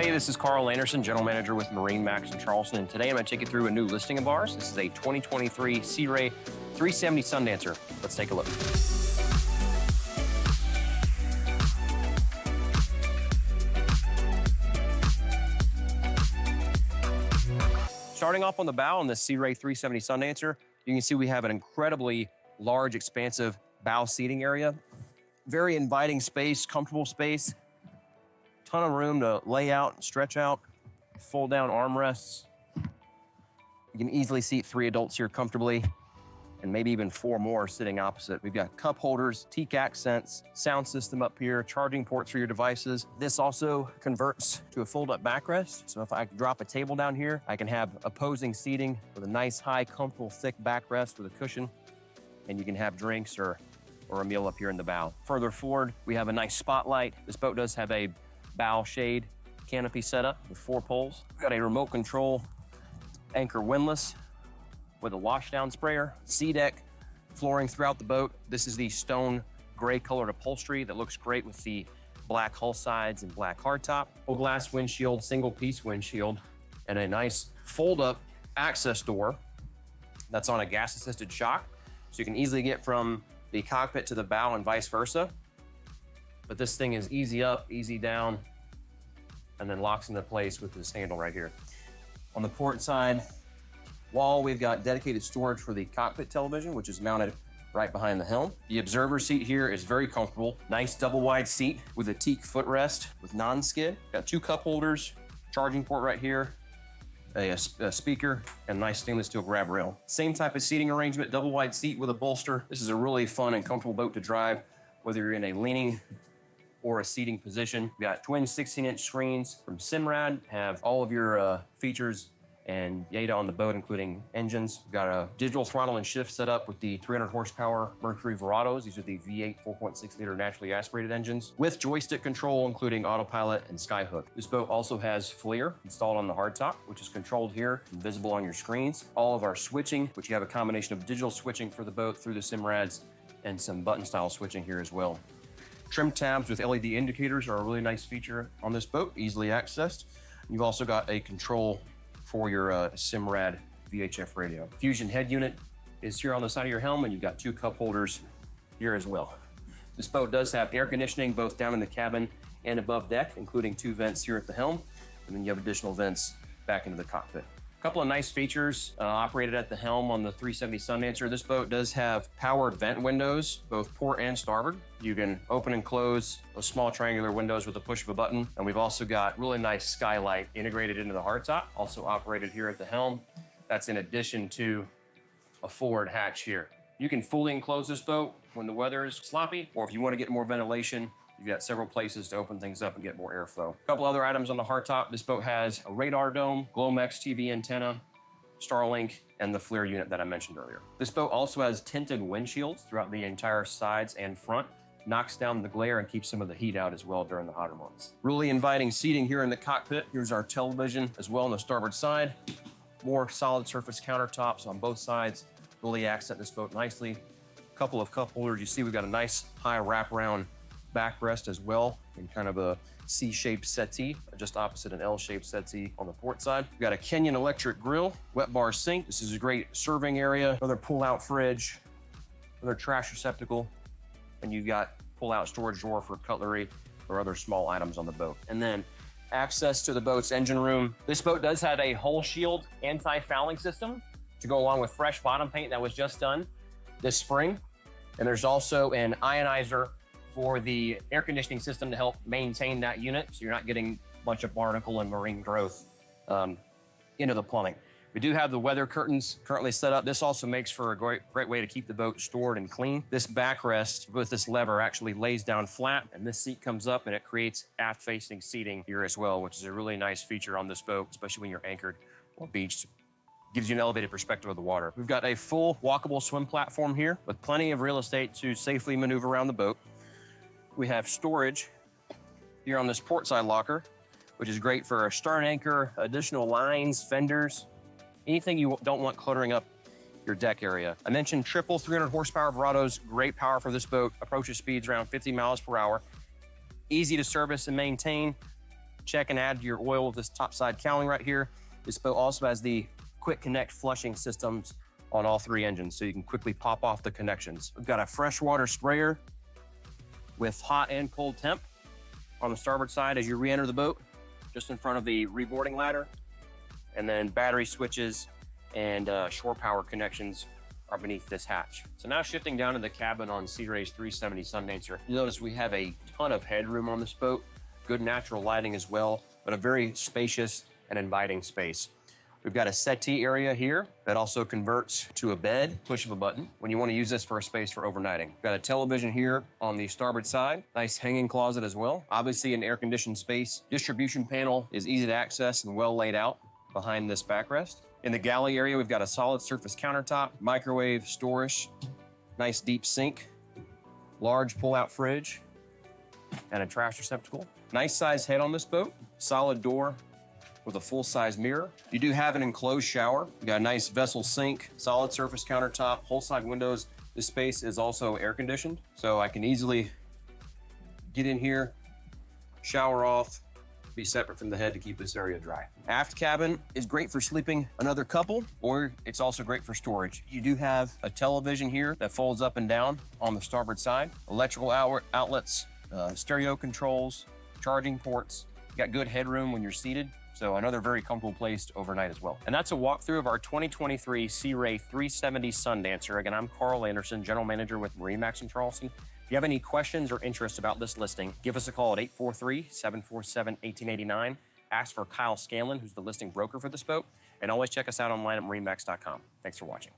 Hey, this is Carl Anderson, General Manager with MarineMax Charleston, and today I'm going to take you through a new listing of ours. This is a 2023 Sea Ray 370 Sundancer. Let's take a look. Starting off on the bow on this Sea Ray 370 Sundancer, you can see we have an incredibly large, expansive bow seating area. Very inviting space, comfortable space. Ton of room to lay out and stretch out. Fold down armrests. You can easily seat 3 adults here comfortably, and maybe even 4 more sitting opposite. We've got cup holders, teak accents, sound system up here, charging ports for your devices. This also converts to a fold-up backrest. So if I drop a table down here, I can have opposing seating with a nice, high, comfortable, thick backrest with a cushion, and you can have drinks or a meal up here in the bow. Further forward, we have a nice spotlight. This boat does have a bow shade canopy setup with 4 poles. We've got a remote control anchor windlass with a washdown sprayer, sea deck, flooring throughout the boat. This is the stone gray colored upholstery that looks great with the black hull sides and black hardtop. Full glass windshield, single piece windshield, and a nice fold up access door that's on a gas assisted shock. So you can easily get from the cockpit to the bow and vice versa. But this thing is easy up, easy down, and then locks into place with this handle right here. On the port side wall, we've got dedicated storage for the cockpit television, which is mounted right behind the helm. The observer seat here is very comfortable. Nice double wide seat with a teak footrest with non-skid. Got 2 cup holders, charging port right here, a speaker, and nice stainless steel grab rail. Same type of seating arrangement, double wide seat with a bolster. This is a really fun and comfortable boat to drive, whether you're in a leaning or a seating position. We got twin 16-inch screens from Simrad, have all of your features and data on the boat, including engines. We've got a digital throttle and shift set up with the 300 horsepower Mercury Verados. These are the V8 4.6 liter naturally aspirated engines with joystick control, including autopilot and skyhook. This boat also has FLIR installed on the hardtop, which is controlled here and visible on your screens. All of our switching, which you have a combination of digital switching for the boat through the Simrads and some button style switching here as well. Trim tabs with LED indicators are a really nice feature on this boat, easily accessed. You've also got a control for your Simrad VHF radio. Fusion head unit is here on the side of your helm, and you've got 2 cup holders here as well. This boat does have air conditioning both down in the cabin and above deck, including 2 vents here at the helm, and then you have additional vents back into the cockpit. A couple of nice features operated at the helm on the 370 Sundancer. This boat does have powered vent windows, both port and starboard. You can open and close those small triangular windows with the push of a button. And we've also got really nice skylight integrated into the hardtop, also operated here at the helm. That's in addition to a forward hatch here. You can fully enclose this boat when the weather is sloppy, or if you want to get more ventilation, you've got several places to open things up and get more airflow. A couple other items on the hardtop. This boat has a radar dome, Glomex TV antenna, Starlink, and the FLIR unit that I mentioned earlier. This boat also has tinted windshields throughout the entire sides and front. Knocks down the glare and keeps some of the heat out as well during the hotter months. Really inviting seating here in the cockpit. Here's our television as well on the starboard side. More solid surface countertops on both sides. Really accent this boat nicely. A couple of cup holders. You see we've got a nice high wraparound backrest as well, in kind of a C-shaped settee, just opposite an L-shaped settee on the port side. We've got a Kenyon electric grill, wet bar sink. This is a great serving area, another pull-out fridge, another trash receptacle, and you've got pull-out storage drawer for cutlery or other small items on the boat. And then access to the boat's engine room. This boat does have a hull shield anti-fouling system to go along with fresh bottom paint that was just done this spring. And there's also an ionizer for the air conditioning system to help maintain that unit, so you're not getting a bunch of barnacle and marine growth into the plumbing. We do have the weather curtains currently set up. This also makes for a great way to keep the boat stored and clean. This backrest with this lever actually lays down flat, and this seat comes up and it creates aft-facing seating here as well, which is a really nice feature on this boat, especially when you're anchored or beached. Gives you an elevated perspective of the water. We've got a full walkable swim platform here with plenty of real estate to safely maneuver around the boat. We have storage here on this port side locker, which is great for a stern anchor, additional lines, fenders, anything you don't want cluttering up your deck area. I mentioned triple 300 horsepower Verados, great power for this boat, approaches speeds around 50 miles per hour, easy to service and maintain, check and add your oil with this topside cowling right here. This boat also has the quick connect flushing systems on all 3 engines, so you can quickly pop off the connections. We've got a freshwater sprayer with hot and cold temp on the starboard side as you re-enter the boat, just in front of the reboarding ladder. And then battery switches and shore power connections are beneath this hatch. So now shifting down to the cabin on Sea Ray's 370 Sundancer, you notice we have a ton of headroom on this boat, good natural lighting as well, but a very spacious and inviting space. We've got a settee area here that also converts to a bed, push of a button, when you want to use this for a space for overnighting. We've got a television here on the starboard side, nice hanging closet as well. Obviously an air-conditioned space. Distribution panel is easy to access and well laid out behind this backrest. In the galley area, we've got a solid surface countertop, microwave, storage, nice deep sink, large pull-out fridge, and a trash receptacle. Nice size head on this boat, solid door with a full-size mirror. You do have an enclosed shower. You got a nice vessel sink, solid surface countertop, whole side windows. This space is also air-conditioned, so I can easily get in here, shower off, be separate from the head to keep this area dry. Aft cabin is great for sleeping another couple, or it's also great for storage. You do have a television here that folds up and down on the starboard side, electrical outlets, stereo controls, charging ports. You got good headroom when you're seated, so another very comfortable place to overnight as well. And that's a walkthrough of our 2023 Sea Ray 370 Sundancer. Again, I'm Carl Anderson, General Manager with MarineMax in Charleston. If you have any questions or interest about this listing, give us a call at 843-747-1889. Ask for Kyle Scanlon, who's the listing broker for this boat, and always check us out online at marinemax.com. Thanks for watching.